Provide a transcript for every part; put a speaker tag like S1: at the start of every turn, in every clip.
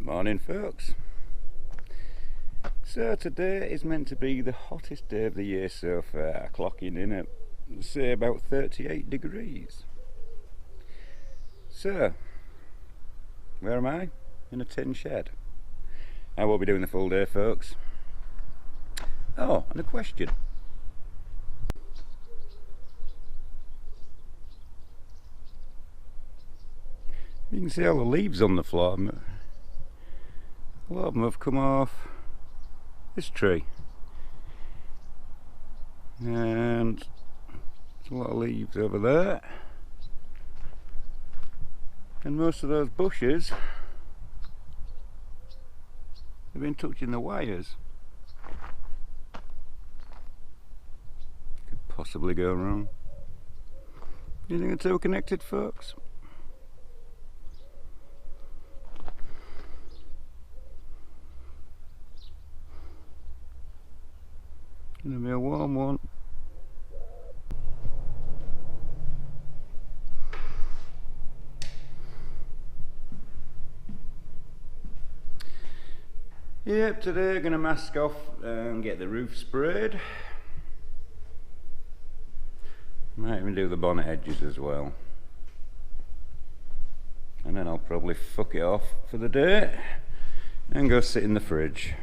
S1: Good morning, folks. So today is meant to be the hottest day of the year so far, clocking in at say about 38 degrees. So, where am I? In a tin shed. I won't be doing the full day, folks. Oh, and a question. You can see all the leaves on the floor. A lot of them have come off this tree, and there's a lot of leaves over there, and most of those bushes have been touching the wires. Could possibly go wrong. You think it's all connected, folks? Gonna be a warm one. Yep, today gonna mask off and get the roof sprayed. Might even do the bonnet edges as well. And then I'll probably fuck it off for the day and go sit in the fridge.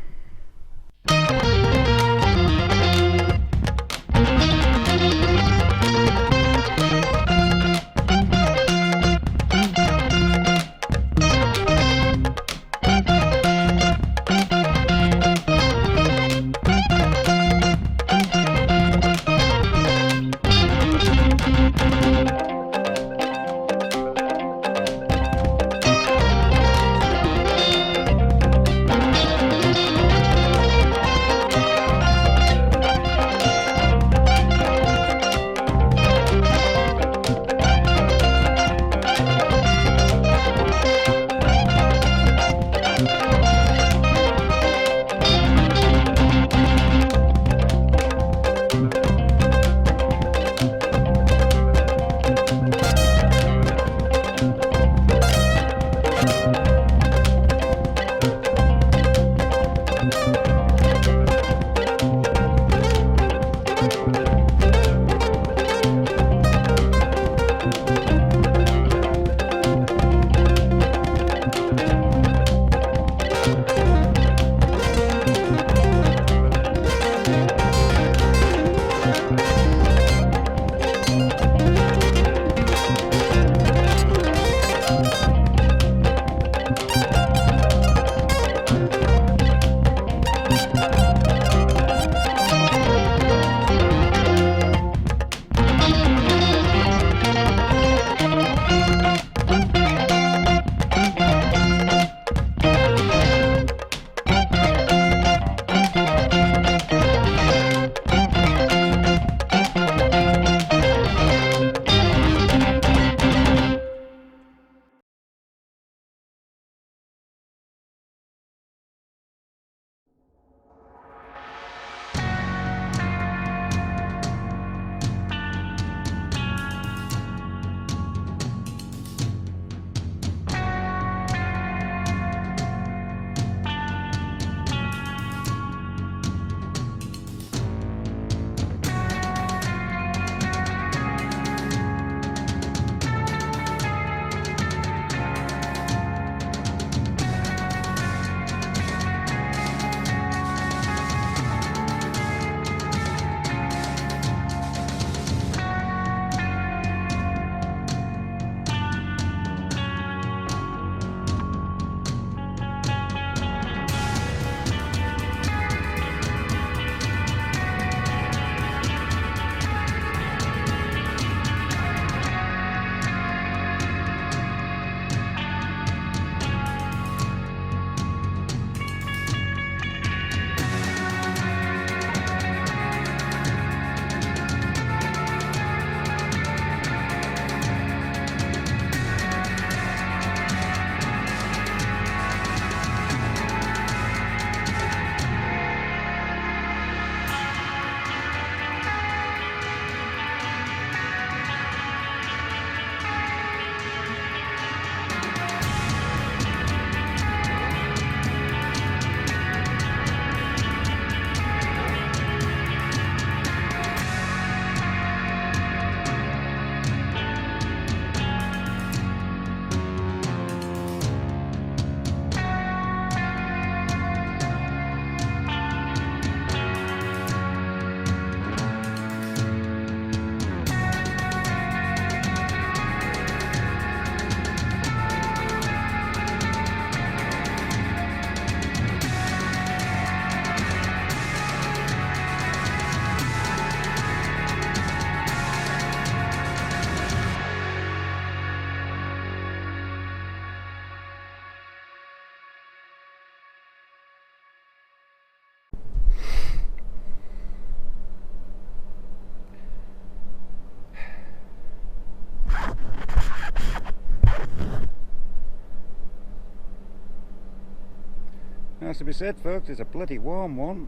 S1: has to be said, folks, it's a bloody warm one.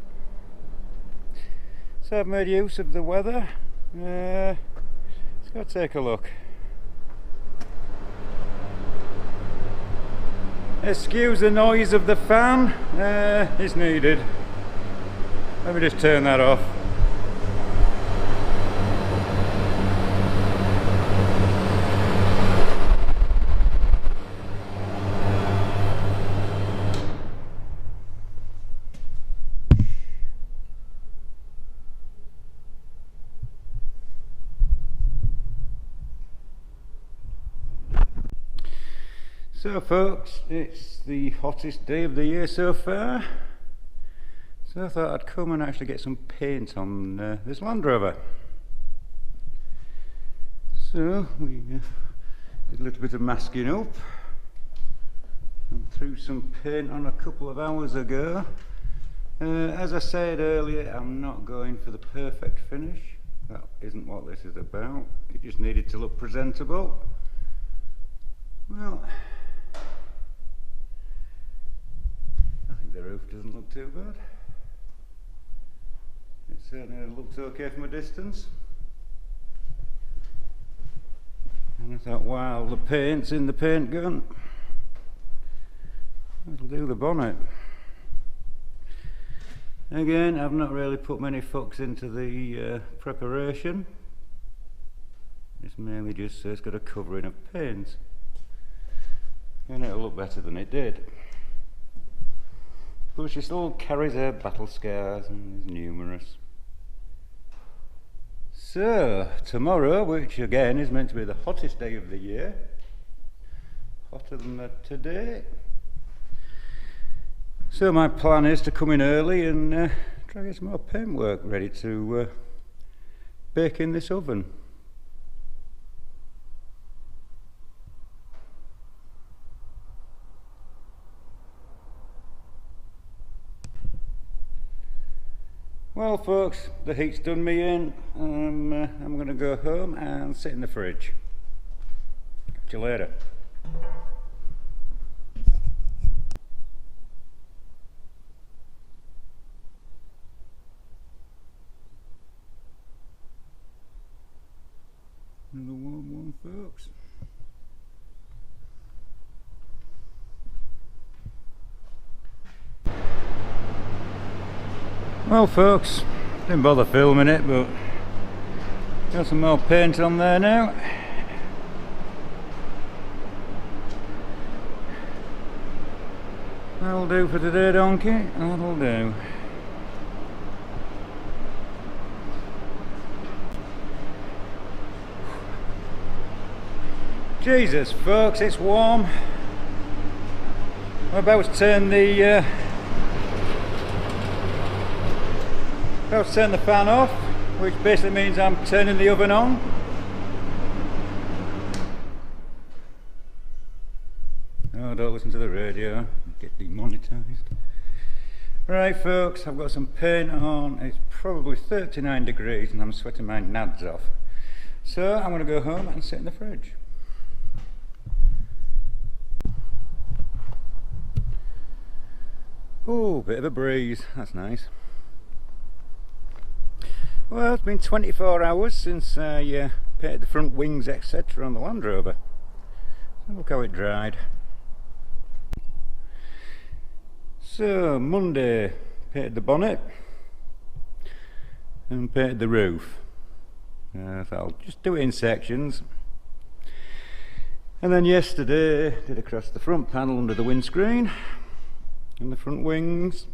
S1: So I've made use of the weather. Let's go take a look. Excuse the noise of the fan, it's needed. Let me just turn that off. So folks, it's the hottest day of the year so far, so I thought I'd come and actually get some paint on this Land Rover. So we did a little bit of masking up and threw some paint on a couple of hours ago. As I said earlier, I'm not going for the perfect finish. That isn't what this is about. It just needed to look presentable. Well, the roof doesn't look too bad. It certainly looks okay from a distance. And I thought, wow, the paint's in the paint gun. That'll do the bonnet. Again, I've not really put many fucks into the preparation. It's mainly just it's got a covering of paint. And it'll look better than it did. But she still carries her battle scars and is numerous. So, tomorrow, which again is meant to be the hottest day of the year, hotter than today. So my plan is to come in early and try to get some more paintwork ready to bake in this oven. Well folks, the heat's done me in. I'm going to go home and sit in the fridge. Catch you later. Another warm one, folks. Well folks, didn't bother filming it, but got some more paint on there now. That'll do for today, donkey. That'll do. Jesus folks, it's warm. I'm about to turn the fan off, which basically means I'm turning the oven on. Oh, don't listen to the radio, get demonetized. Right folks, I've got some paint on. It's probably 39 degrees and I'm sweating my nads off. So I'm going to go home and sit in the fridge. Oh, bit of a breeze, that's nice. Well, it's been 24 hours since I painted the front wings etc. on the Land Rover. So look how it dried. So Monday painted the bonnet and painted the roof. So I'll just do it in sections. And then yesterday did across the front panel under the windscreen and the front wings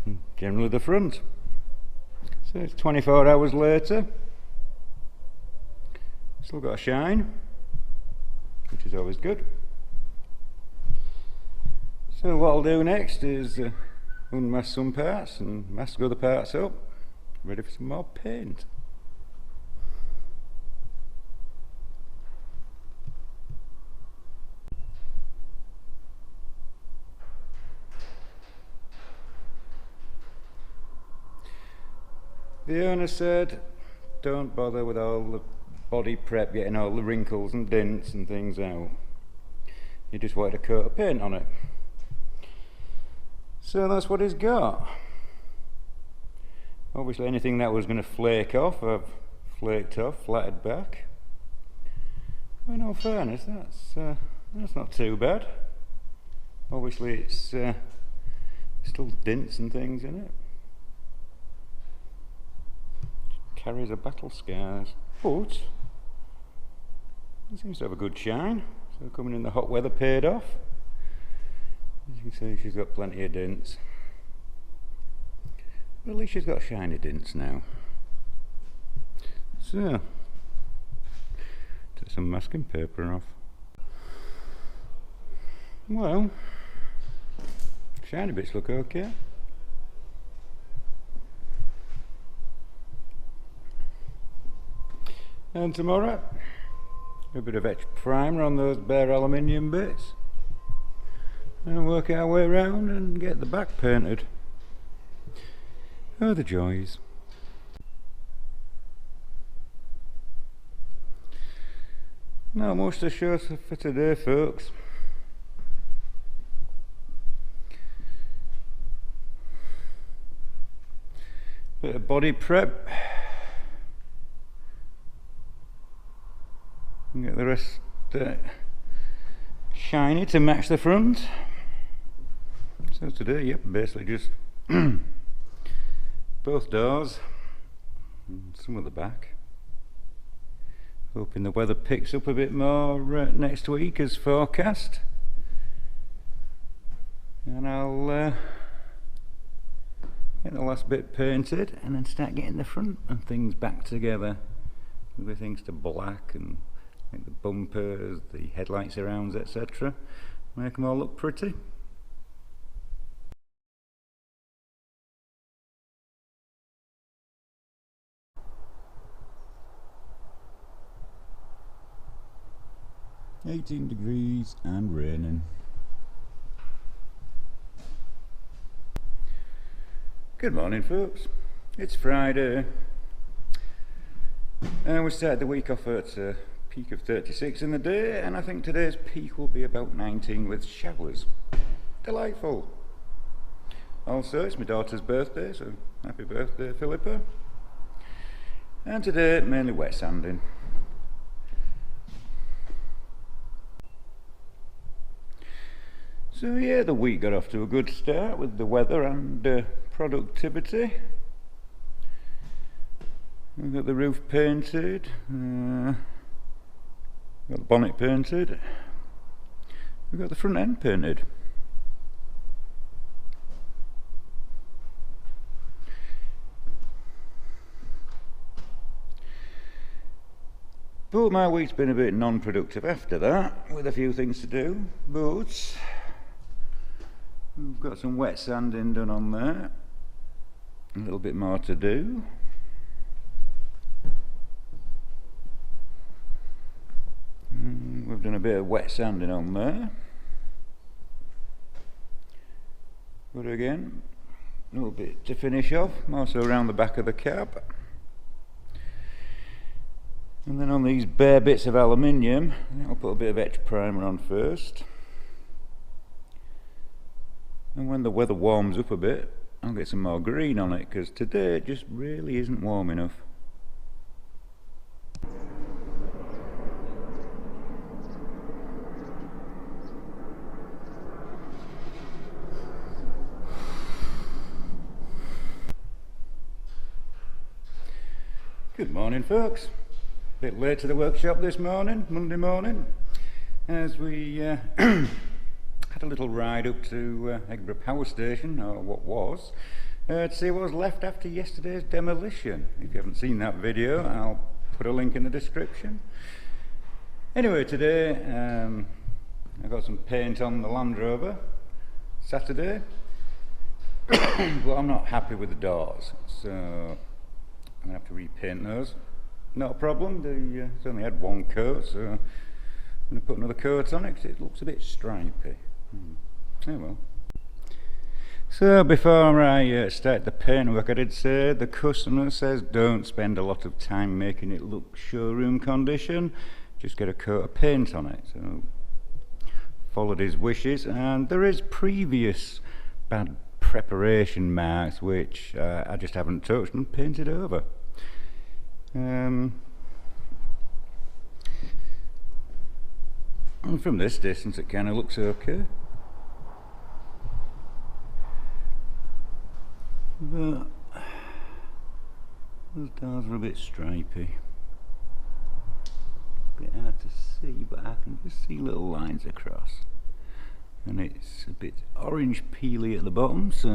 S1: and generally the front. So it's 24 hours later, still got a shine, which is always good. So what I'll do next is unmask some parts and mask other parts up, ready for some more paint. The owner said, don't bother with all the body prep, getting all the wrinkles and dents and things out. You just wanted a coat of paint on it. So that's what he's got. Obviously anything that was going to flake off, I've flaked off, flatted back. Well, in all fairness, that's not too bad. Obviously it's still dints and things in it. Carries a battle scars, but it seems to have a good shine. So coming in the hot weather paid off. As you can see, she's got plenty of dints. But at least she's got shiny dints now. So, take some masking paper off. Well, shiny bits look okay. And tomorrow, a bit of etch primer on those bare aluminium bits. And work our way around and get the back painted. Oh, the joys. Not much to show for today, folks. Bit of body prep. And get the rest shiny to match the front. So today, yep, basically just both doors and some at the back. Hoping the weather picks up a bit more next week as forecast. And I'll get the last bit painted and then start getting the front and things back together. With things to black and like the bumpers, the headlight surrounds, etc. Make them all look pretty. $18 degrees and raining. Good morning, folks. It's Friday and we started the week off at a peak of 36 in the day, and I think today's peak will be about 19 with showers. Delightful. Also, it's my daughter's birthday, so happy birthday, Philippa. And today, mainly wet sanding. So yeah, the week got off to a good start with the weather and productivity. We've got the roof painted, got the bonnet painted, we've got the front end painted. But my week's been a bit non-productive after that, with a few things to do, but we've got some wet sanding done on there, a little bit more to do. We've done a bit of wet sanding on there, but again, a little bit to finish off, also around the back of the cab. And then on these bare bits of aluminium, I'll put a bit of etch primer on first. And when the weather warms up a bit, I'll get some more green on it, because today it just really isn't warm enough. Good morning, folks. A bit late to the workshop this morning, Monday morning, as we had a little ride up to Eggborough Power Station, or what was, to see what was left after yesterday's demolition. If you haven't seen that video, I'll put a link in the description. Anyway, today I got some paint on the Land Rover Saturday, but I'm not happy with the doors, so I'm going to have to repaint those. Not a problem, it's only had one coat, so I'm going to put another coat on it because it looks a bit stripy. Oh well. So before I start the paintwork, I did say the customer says don't spend a lot of time making it look showroom condition, just get a coat of paint on it. So followed his wishes, and there is previous bad preparation marks which I just haven't touched and painted over. And from this distance it kind of looks okay, but those doors are a bit stripy, a bit hard to see, but I can just see little lines across, and it's a bit orange peely at the bottom, so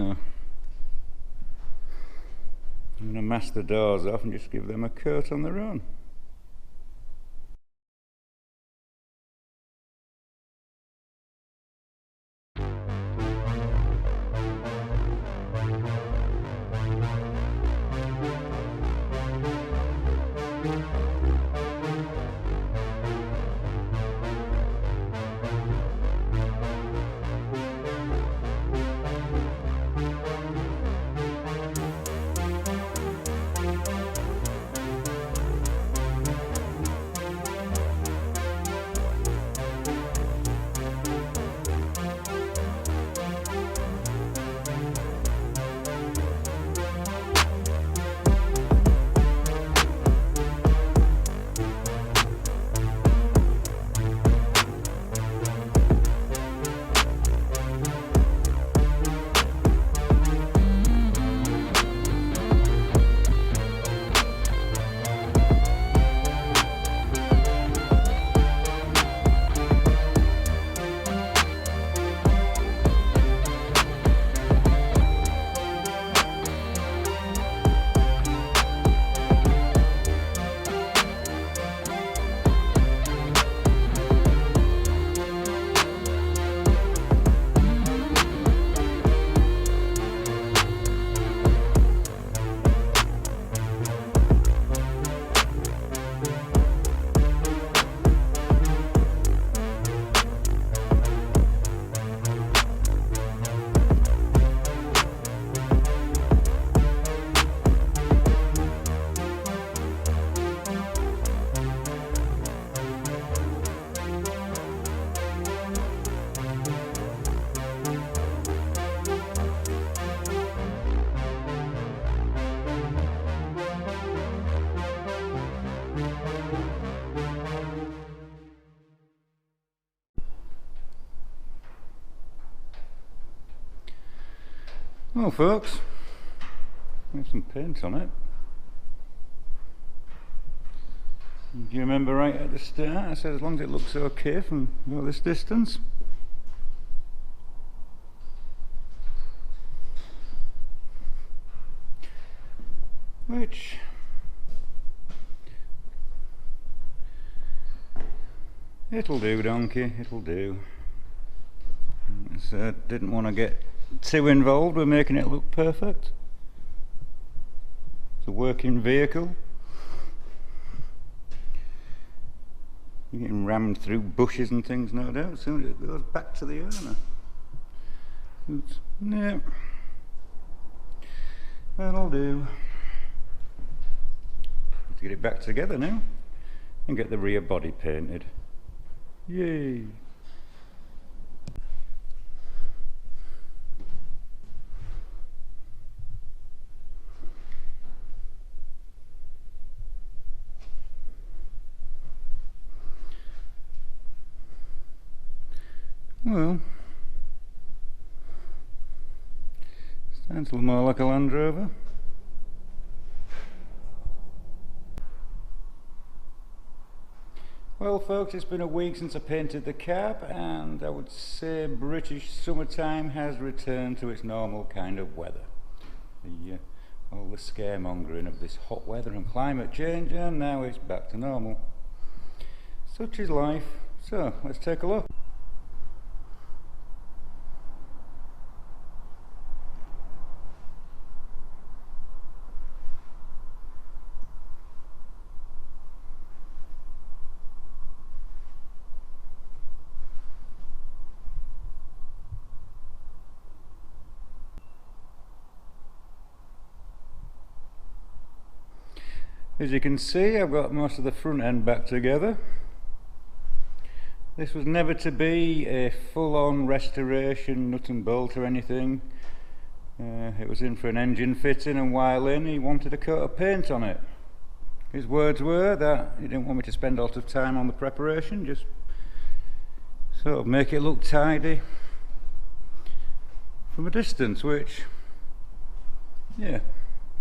S1: I'm going to mask the doors off and just give them a coat on their own. Well folks, there's some paint on it. Do you remember right at the start I said as long as it looks okay from this distance? Which it'll do, donkey, it'll do. So didn't want to get too involved with making it look perfect. It's a working vehicle. You're getting rammed through bushes and things, no doubt, as soon as it goes back to the owner. Oops. Yeah, that'll do. Let's get it back together now and get the rear body painted. Yay! Well, sounds a little more like a Land Rover. Well folks, it's been a week since I painted the cab, and I would say British summertime has returned to its normal kind of weather. All the scaremongering of this hot weather and climate change, and now it's back to normal. Such is life. So let's take a look. As you can see, I've got most of the front end back together. This was never to be a full-on restoration, nut and bolt or anything. It was in for an engine fitting, and while in he wanted a coat of paint on it. His words were that he didn't want me to spend a lot of time on the preparation, just sort of make it look tidy from a distance, which, yeah,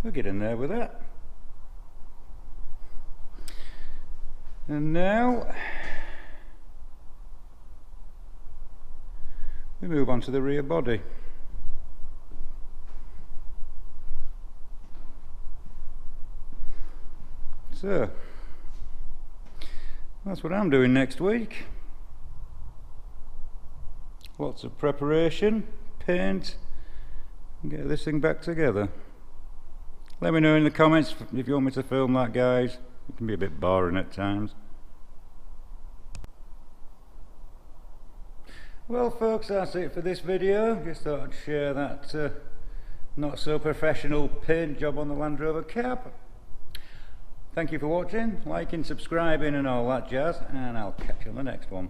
S1: we'll get in there with that. And now we move on to the rear body. So that's what I'm doing next week. Lots of preparation, paint, and get this thing back together. Let me know in the comments if you want me to film that, guys. It can be a bit boring at times. Well folks, that's it for this video. Just thought I'd share that not so professional paint job on the Land Rover cab. Thank you for watching, liking, subscribing and all that jazz, and I'll catch you on the next one.